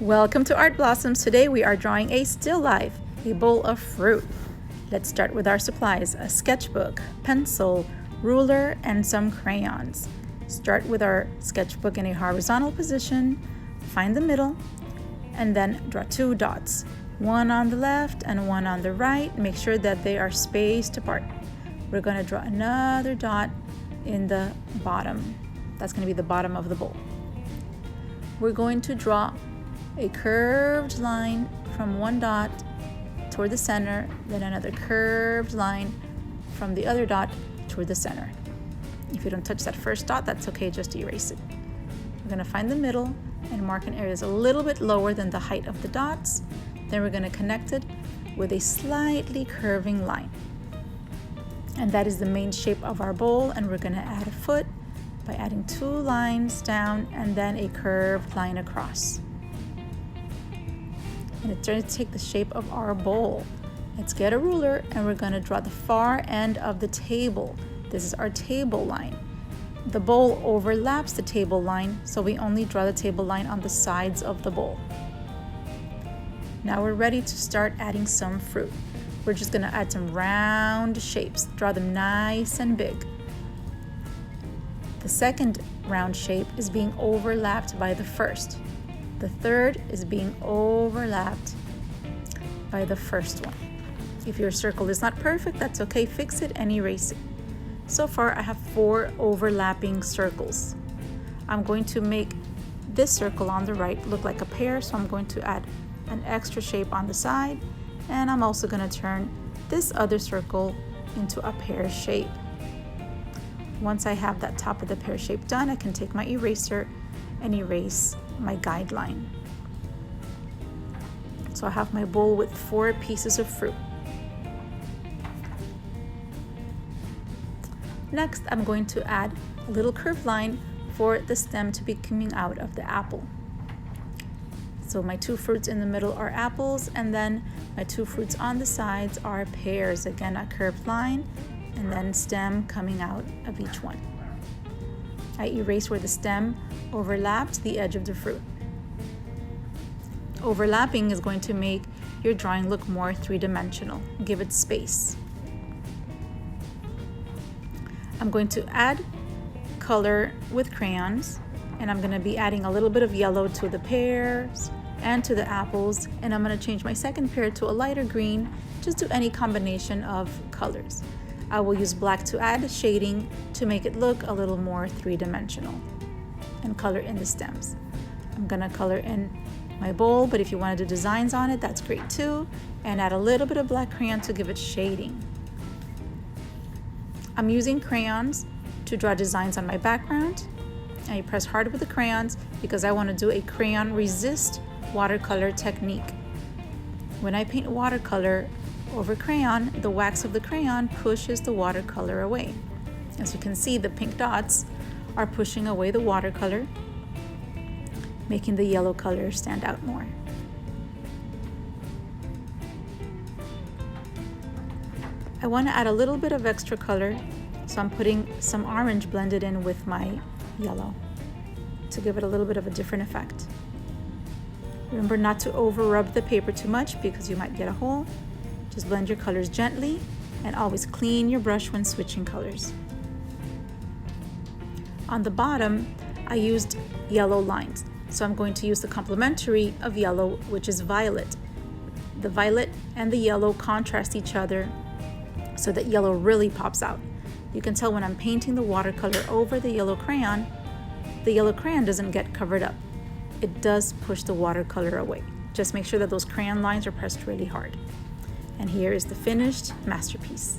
Welcome to Art Blossoms. Today we are drawing a still life, a bowl of fruit. Let's start with our supplies: a sketchbook, pencil, ruler, and some crayons. Start with our sketchbook in a horizontal position, find the middle, and then draw two dots, one on the left and one on the right. Make sure that they are spaced apart. We're going to draw another dot in the bottom. That's going to be the bottom of the bowl. We're going to draw a curved line from one dot toward the center, then another curved line from the other dot toward the center. If you don't touch that first dot, that's okay, just erase it. We're going to find the middle and mark an area that's a little bit lower than the height of the dots. Then we're going to connect it with a slightly curving line. And that is the main shape of our bowl, and we're going to add a foot by adding two lines down and then a curved line across. And it's going to take the shape of our bowl. Let's get a ruler and we're going to draw the far end of the table. This is our table line. The bowl overlaps the table line, so we only draw the table line on the sides of the bowl. Now we're ready to start adding some fruit. We're just going to add some round shapes. Draw them nice and big. The second round shape is being overlapped by the first. The third is being overlapped by the first one. If your circle is not perfect, that's okay. Fix it and erase it. So far, I have 4 overlapping circles. I'm going to make this circle on the right look like a pear, so I'm going to add an extra shape on the side, and I'm also going to turn this other circle into a pear shape. Once I have that top of the pear shape done, I can take my eraser and erase my guideline. So I have my bowl with 4 pieces of fruit. Next, I'm going to add a little curved line for the stem to be coming out of the apple. So my 2 fruits in the middle are apples, and then my 2 fruits on the sides are pears. Again, a curved line and then stem coming out of each one. I erase where the stem overlapped the edge of the fruit. Overlapping is going to make your drawing look more three-dimensional. Give it space. I'm going to add color with crayons, and I'm going to be adding a little bit of yellow to the pears and to the apples, and I'm going to change my second pear to a lighter green. Just do any combination of colors. I will use black to add shading to make it look a little more three-dimensional, and color in the stems. I'm going to color in my bowl, but if you want to do designs on it, that's great too, and add a little bit of black crayon to give it shading. I'm using crayons to draw designs on my background. I press hard with the crayons because I want to do a crayon resist watercolor technique. When I paint watercolor over crayon, the wax of the crayon pushes the watercolor away. As you can see, the pink dots are pushing away the watercolor, making the yellow color stand out more. I want to add a little bit of extra color, so I'm putting some orange blended in with my yellow to give it a little bit of a different effect. Remember not to over rub the paper too much because you might get a hole. Just blend your colors gently and always clean your brush when switching colors. On the bottom, I used yellow lines, so I'm going to use the complementary of yellow, which is violet. The violet and the yellow contrast each other so that yellow really pops out. You can tell when I'm painting the watercolor over the yellow crayon doesn't get covered up. It does push the watercolor away. Just make sure that those crayon lines are pressed really hard. And here is the finished masterpiece.